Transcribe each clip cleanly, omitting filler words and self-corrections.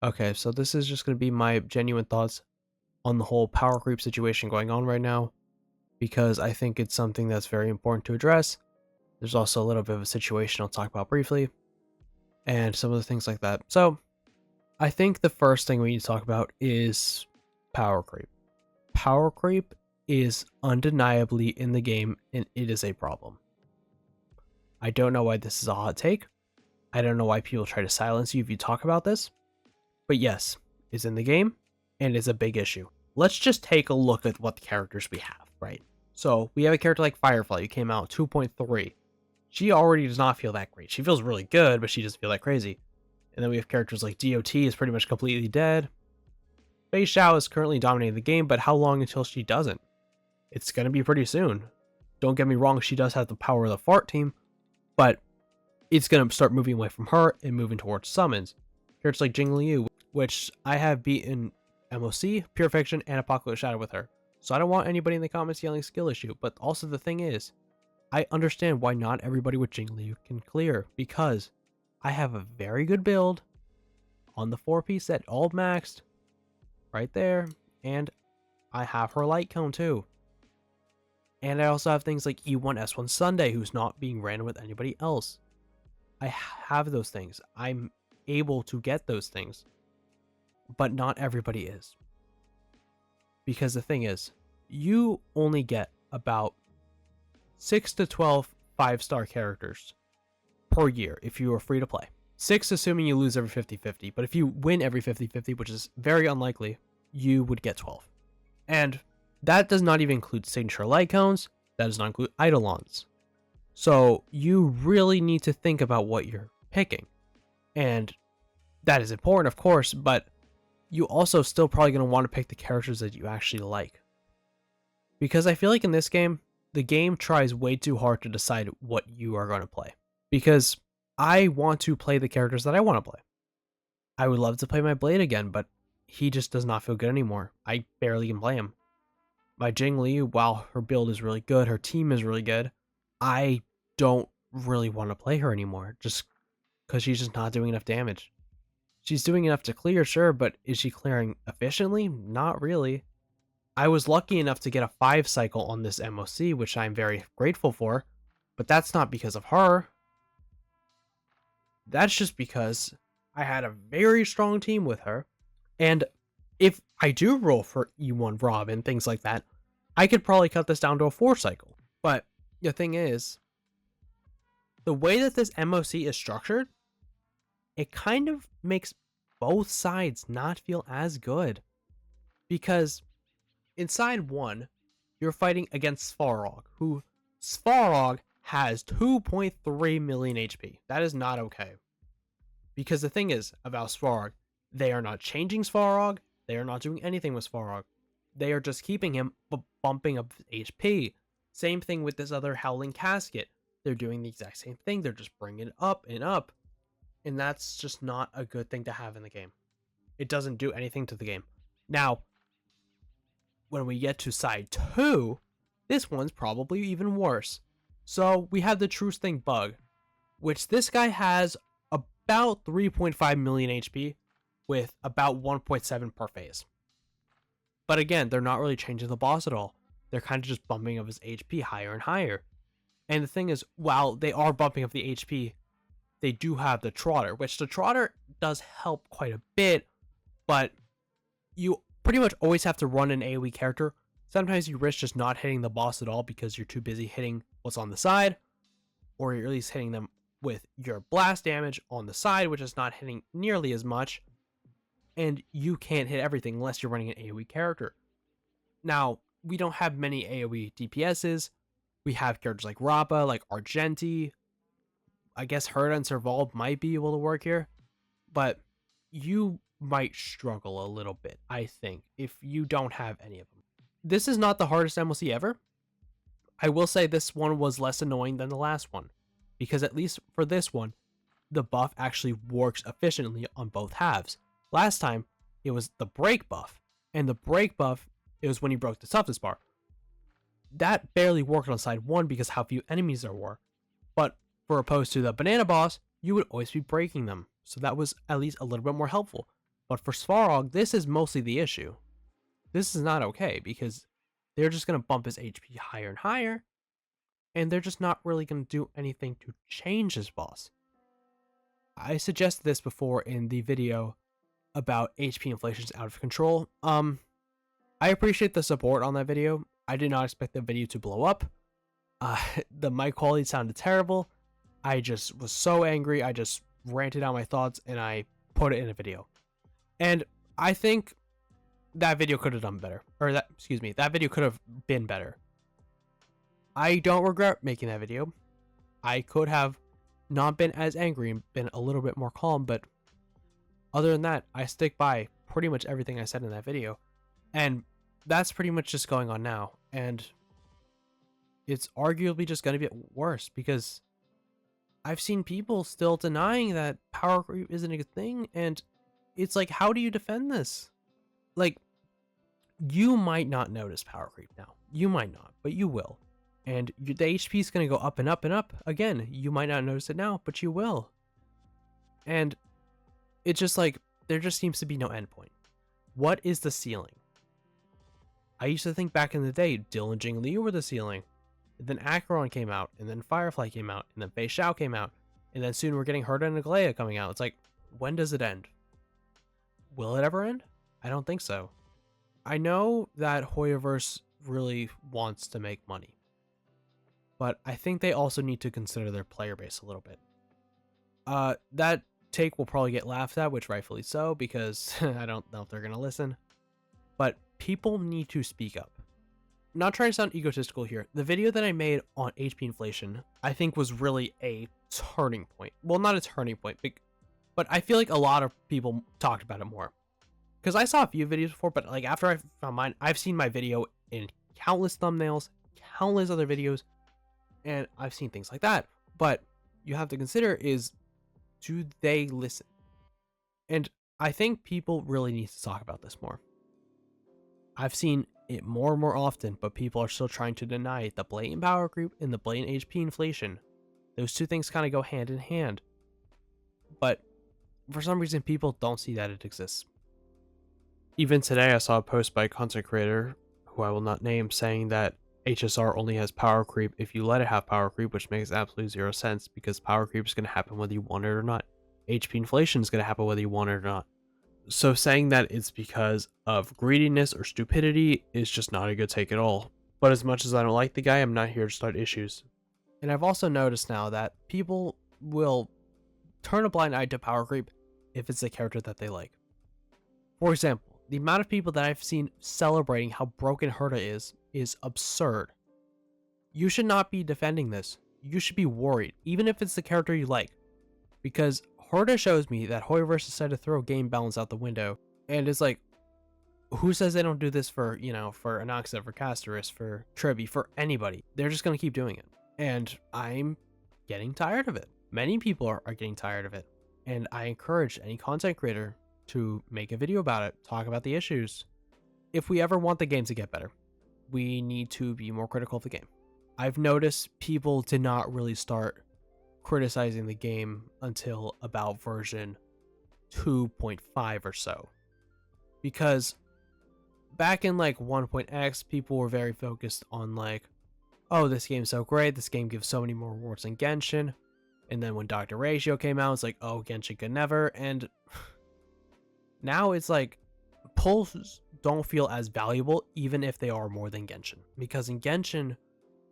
Okay, so this is just going to be my genuine thoughts on the whole power creep situation going on right now, because I think it's something that's very important to address. There's also a little bit of a situation I'll talk about briefly, and some of the things like that. So, I think the first thing we need to talk about is power creep. Power creep is undeniably in the game, and it is a problem. I don't know why this is a hot take. I don't know why people try to silence you if you talk about this. But yes, it's in the game, and it's a big issue. Let's just take a look at what the characters we have, right? So we have a character like Firefly who came out 2.3. She already does not feel that great. She feels really good, but she doesn't feel that crazy. And then we have characters like DOT is pretty much completely dead. Fei Xiao is currently dominating the game, but how long until she doesn't? It's going to be pretty soon. Don't get me wrong, she does have the power of the fart team, but it's going to start moving away from her and moving towards summons. Characters like Jing Liu, which I have beaten MOC, Pure Fiction, and Apocalypse Shadow with her. So I don't want anybody in the comments yelling skill issue, but also the thing is, I understand why not everybody with Jing Liu can clear, because I have a very good build on the 4-piece set, all maxed, right there, and I have her light cone too. And I also have things like E1 S1 Sunday, who's not being ran with anybody else. I have those things. I'm able to get those things, but not everybody is. Because the thing is, you only get about 6 to 12 5-star characters per year if you are free to play. 6 assuming you lose every 50-50, but if you win every 50-50, which is very unlikely, you would get 12. And that does not even include signature light cones, that does not include eidolons. So you really need to think about what you're picking. And that is important, of course, but you also still probably going to want to pick the characters that you actually like. Because I feel like in this game, the game tries way too hard to decide what you are going to play. Because I want to play the characters that I want to play. I would love to play my Blade again, but he just does not feel good anymore. I barely can play him. My Jing Liu, while her build is really good, her team is really good, I don't really want to play her anymore, just because she's just not doing enough damage. She's doing enough to clear, sure, but is she clearing efficiently? Not really. I was lucky enough to get a 5 cycle on this MOC, which I'm very grateful for, but that's not because of her. That's just because I had a very strong team with her, and if I do roll for E1 Robin, things like that, I could probably cut this down to a 4 cycle. But the thing is, the way that this MOC is structured, it kind of makes both sides not feel as good. Because in side 1, you're fighting against Svarog, who Svarog has 2.3 million HP. That is not okay. Because the thing is about Svarog, they are not changing Svarog, they are not doing anything with Svarog. They are just keeping him bumping up HP. Same thing with this other Howling Casket. They're doing the exact same thing, they're just bringing it up and up. And that's just not a good thing to have in the game. It doesn't do anything to the game. Now, when we get to side 2, this one's probably even worse. So we have the Truce Thing bug, which this guy has about 3.5 million HP with about 1.7 per phase. But again, they're not really changing the boss at all. They're kind of just bumping up his HP higher and higher. And the thing is, while they are bumping up the HP, they do have the Trotter, which the Trotter does help quite a bit, but you pretty much always have to run an AoE character. Sometimes you risk just not hitting the boss at all because you're too busy hitting what's on the side, or you're at least hitting them with your blast damage on the side, which is not hitting nearly as much, and you can't hit everything unless you're running an AoE character. Now, we don't have many AoE DPSs. We have characters like Rappa, like Argenti. I guess Herda and Serval might be able to work here, but you might struggle a little bit, I think, if you don't have any of them. This is not the hardest MLC ever. I will say this one was less annoying than the last one, because at least for this one, the buff actually works efficiently on both halves. Last time, it was the break buff, and the break buff, it was when you broke the toughness bar. That barely worked on side 1 because how few enemies there were, but for opposed to the banana boss, you would always be breaking them, so that was at least a little bit more helpful. But for Svarog, this is mostly the issue. This is not okay because they're just going to bump his HP higher and higher, and they're just not really going to do anything to change his boss. I suggested this before in the video about HP inflation's out of control. I appreciate the support on that video. I did not expect the video to blow up. The mic quality sounded terrible. I just was so angry. I just ranted out my thoughts and I put it in a video. And I think that video could have done better. That video could have been better. I don't regret making that video. I could have not been as angry and been a little bit more calm, but other than that, I stick by pretty much everything I said in that video. And that's pretty much just going on now. And it's arguably just going to get worse because I've seen people still denying that power creep isn't a good thing. And it's like, how do you defend this? Like, you might not notice power creep now. You might not, but you will. And the HP is going to go up and up and up. Again, you might not notice it now, but you will. And it's just like, there just seems to be no endpoint. What is the ceiling? I used to think back in the day, Dylan Jing Lee were the ceiling. And then Acheron came out, and then Firefly came out, and then Fei Xiao came out, and then soon we're getting Herta and Aglaya coming out. It's like, when does it end? Will it ever end? I don't think so. I know that Hoyoverse really wants to make money, but I think they also need to consider their player base a little bit. That take will probably get laughed at, which rightfully so, because I don't know if they're going to listen, but people need to speak up. I'm not trying to sound egotistical here. The video that I made on HP inflation, I think was really a turning point. Well, not a turning point, but I feel like a lot of people talked about it more. Because I saw a few videos before, but like after I found mine, I've seen my video in countless thumbnails, countless other videos, and I've seen things like that. But you have to consider is, do they listen? And I think people really need to talk about this more. I've seen it more and more often, but people are still trying to deny the blatant power creep and the blatant HP inflation. Those two things kind of go hand in hand. But for some reason, people don't see that it exists. Even today, I saw a post by a content creator, who I will not name, saying that HSR only has power creep if you let it have power creep, which makes absolutely zero sense because power creep is going to happen whether you want it or not. HP inflation is going to happen whether you want it or not. So saying that it's because of greediness or stupidity is just not a good take at all. But as much as I don't like the guy, I'm not here to start issues. And I've also noticed now that people will turn a blind eye to power creep if it's a character that they like. For example, the amount of people that I've seen celebrating how broken Herta is absurd. You should not be defending this. You should be worried, even if it's the character you like. Because Herta shows me that Hoyoverse decided to throw game balance out the window. And it's like, who says they don't do this for, for Anoxa, for Casterus, for Tribi, for anybody? They're just going to keep doing it. And I'm getting tired of it. Many people are getting tired of it. And I encourage any content creator to make a video about it, talk about the issues. If we ever want the game to get better, we need to be more critical of the game. I've noticed people did not really start criticizing the game until about version 2.5 or so. Because back in like 1.x, people were very focused on like, oh, this game's so great, this game gives so many more rewards than Genshin. And then when Dr. Ratio came out, it's like, oh, Genshin could never. And now it's like, pulls don't feel as valuable even if they are more than Genshin. Because in Genshin,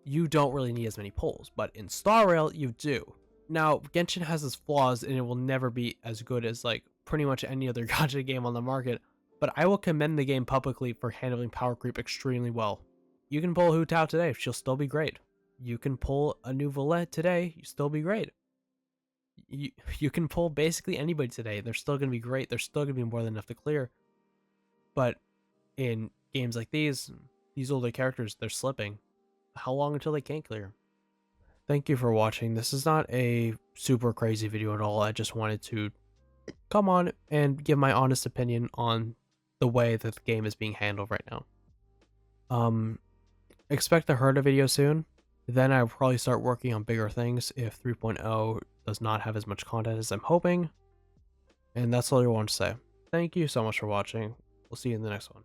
you don't really need as many pulls. But in Star Rail, you do. Now, Genshin has its flaws and it will never be as good as like pretty much any other gacha game on the market. But I will commend the game publicly for handling power creep extremely well. You can pull Hu Tao today, she'll still be great. You can pull a new Valette today, you'll still be great. You can pull basically anybody today, they're still going to be great, they're still going to be more than enough to clear. But in games like these older characters, they're slipping. How long until they can't clear? Thank you for watching. This is not a super crazy video at all. I just wanted to come on and give my honest opinion on the way that the game is being handled right now. Expect a Herta video soon. Then I'll probably start working on bigger things if 3.0 does not have as much content as I'm hoping. And that's all I want to say. Thank you so much for watching. We'll see you in the next one.